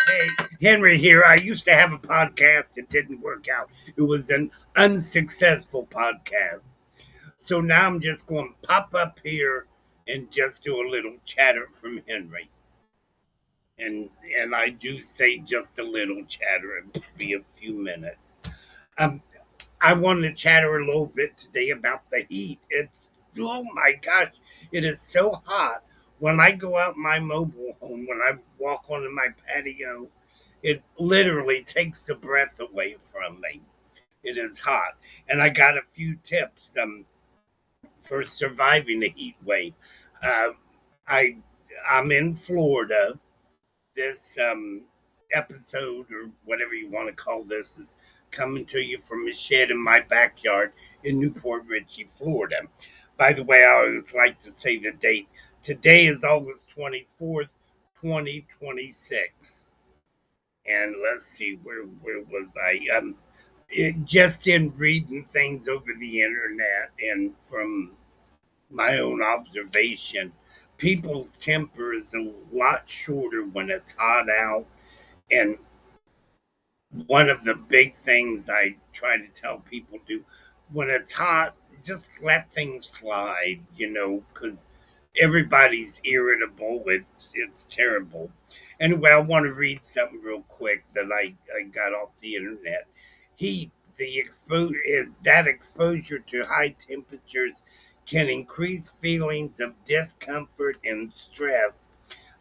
Hey, Henry here. I used to have a podcast that didn't work out. It was an unsuccessful podcast. So now I'm just going to pop up here and just do a little chatter from Henry. And I do say just a little chatter. It'll be a few minutes. Um, I want to chatter a little bit today about the heat. Oh my gosh, it is so hot. When I go out my mobile home, when I walk onto my patio, it literally takes the breath away from me. It is hot. And I got a few tips for surviving the heat wave. Uh, I, I'm in Florida. This episode, or whatever you want to call this, is coming to you from a shed in my backyard in Newport Richey, Florida. By the way, I always like to say the date. Today is August 24th, 2026. And let's see, where was I? Just in reading things over the internet and from my own observation, people's temper is a lot shorter when it's hot out. And one of the big things I try to tell people do when it's hot, just let things slide, because everybody's irritable. It's terrible. Anyway, I want to read something real quick that I got off the internet. Heat, the exposure is that exposure to high temperatures can increase feelings of discomfort and stress,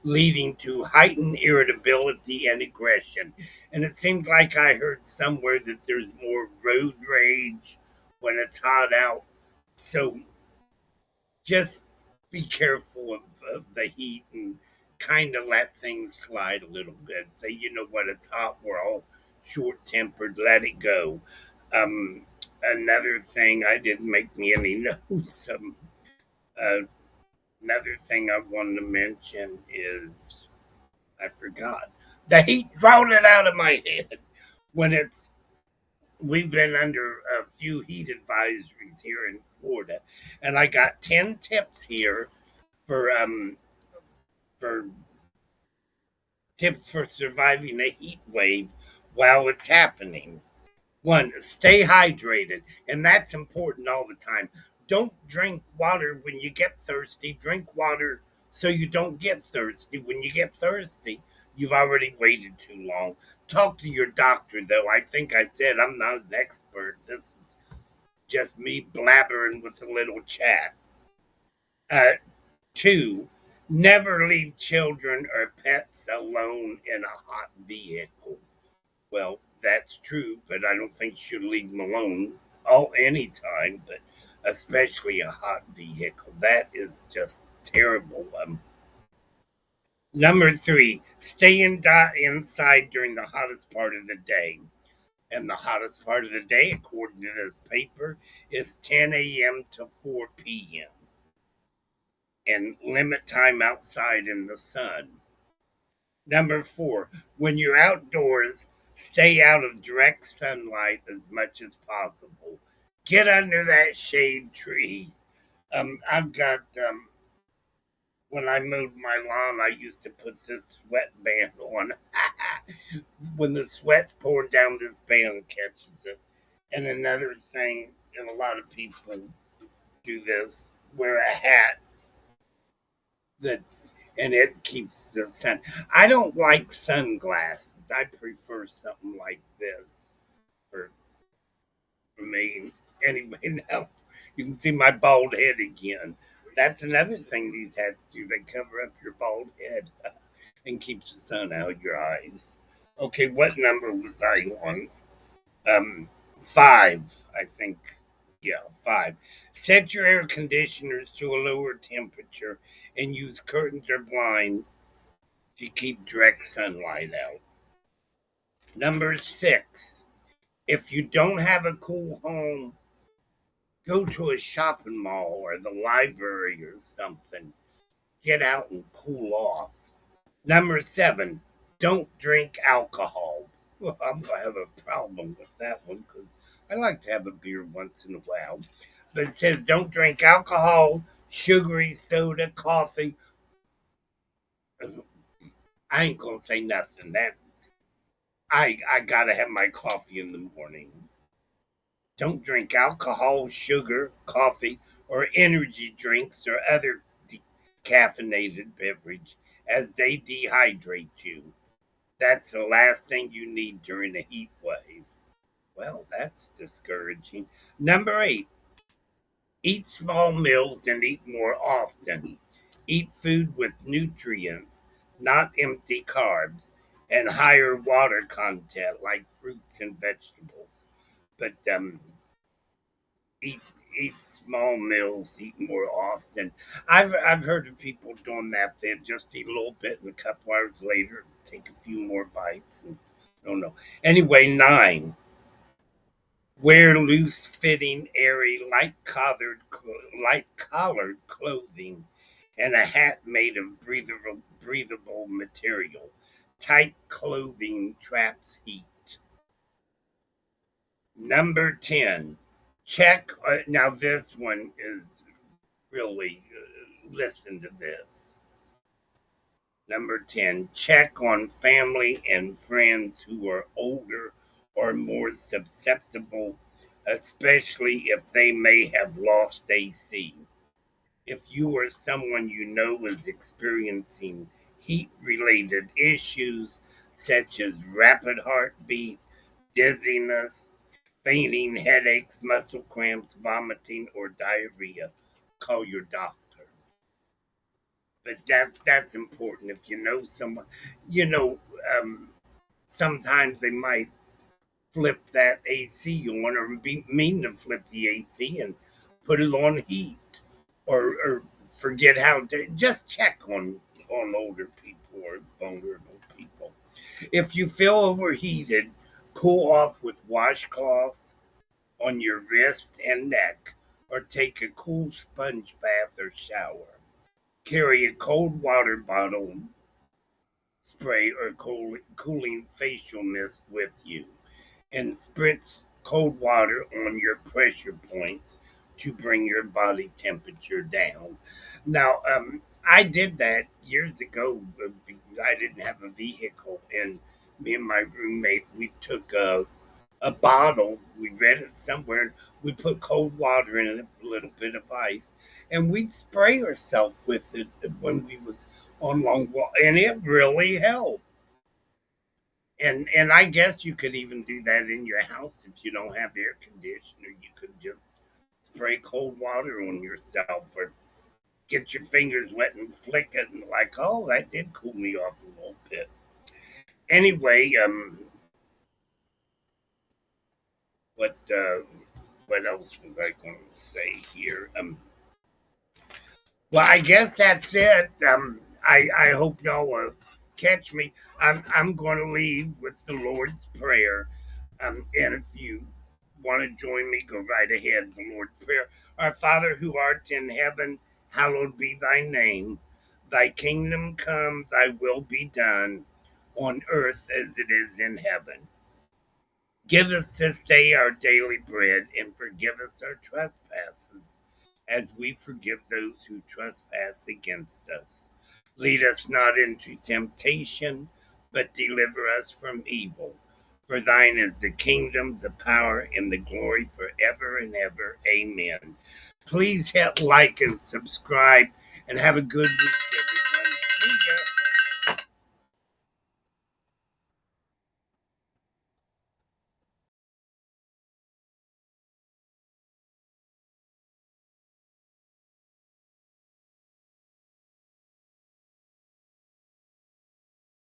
leading to heightened irritability and aggression. And it seems like I heard somewhere that there's more road rage when it's hot out. So just be careful of the heat and kind of let things slide a little bit. Say, you know what, it's hot, we're all short tempered, let it go. Another thing, I didn't make me any notes. Uh, Another thing I wanted to mention is I forgot. The heat drawn it out of my head. When it's We've been under a few heat advisories here in Florida, and I got 10 tips here for for tips for surviving a heat wave while it's happening. One, stay hydrated, and that's important all the time. Don't drink water when you get thirsty. Drink water so you don't get thirsty. When you get thirsty, you've already waited too long. Talk to your doctor, though. I think I said I'm not an expert. This is just me blabbering with a little chat. Uh, Two, never leave children or pets alone in a hot vehicle. Well, that's true, but I don't think you should leave them alone all any time, but especially a hot vehicle. That is just terrible. Number three, stay inside during the hottest part of the day. And the hottest part of the day, according to this paper, is 10 a.m. to 4 p.m. And limit time outside in the sun. Number four, when you're outdoors, stay out of direct sunlight as much as possible. Get under that shade tree. I've got When I mowed my lawn, I used to put this sweatband on. When the sweat's pouring down, this band catches it. And another thing, and a lot of people do this, wear a hat that's and it keeps the sun. I don't like sunglasses. I prefer something like this for, for me. Anyway, now you can see my bald head again. That's another thing these hats do. They cover up your bald head and keeps the sun out of your eyes. Okay, what number was I on? Um, Five, I think. Yeah, five. Set your air conditioners to a lower temperature and use curtains or blinds to keep direct sunlight out. Number six, if you don't have a cool home, go to a shopping mall or the library or something. Get out and cool off. Number seven, don't drink alcohol. Well, I'm going to have a problem with that one because I like to have a beer once in a while. But it says don't drink alcohol, sugary soda, coffee. I ain't going to say nothing. I gotta have my coffee in the morning. Don't drink alcohol, sugar, coffee, or energy drinks or other caffeinated beverage as they dehydrate you. That's the last thing you need during a heat wave. Well, that's discouraging. Number 8, eat small meals and eat more often. Eat food with nutrients, not empty carbs, and higher water content like fruits and vegetables. But eat eat small meals, eat more often. I've heard of people doing that. They just eat a little bit, and a couple hours later, take a few more bites. And I don't know. Anyway, 9. Wear loose fitting, airy, light collared clothing and a hat made of breathable material. Tight clothing traps heat. Number 10. Check. Now, this one is really, listen to this. Number 10. Check on family and friends who are older or more susceptible, especially if they may have lost AC. If you or someone you know is experiencing heat related issues such as rapid heartbeat, dizziness, fainting, headaches, muscle cramps, vomiting, or diarrhea, call your doctor. But that's important. If you know someone, you know, sometimes they might flip that AC on or mean to flip the AC and put it on heat or forget how to just check on older people or vulnerable people. If you feel overheated, cool off with washcloths on your wrist and neck or take a cool sponge bath or shower. Carry a cold water bottle, spray, or cooling facial mist with you and spritz cold water on your pressure points to bring your body temperature down. Now, I did that years ago. I didn't have a vehicle, and me and my roommate we took a bottle. We read it somewhere. We put cold water in it, a little bit of ice, and we'd spray ourselves with it when we was on long walk, and it really helped. And I guess you could even do that in your house if you don't have air conditioner. You could just spray cold water on yourself or get your fingers wet and flick it and like, oh, that did cool me off a little bit. Anyway, what uh, what else was I going to say here? Well, I guess that's it. I hope y'all will catch me. I'm going to leave with the Lord's Prayer. And if you want to join me, go right ahead. The Lord's Prayer. Our Father who art in heaven, hallowed be thy name. Thy kingdom come, thy will be done on earth as it is in heaven. Give us this day our daily bread and forgive us our trespasses as we forgive those who trespass against us. Lead us not into temptation, but deliver us from evil. For thine is the kingdom, the power, and the glory forever and ever. Amen. Please hit like and subscribe and have a good week, everyone. See ya.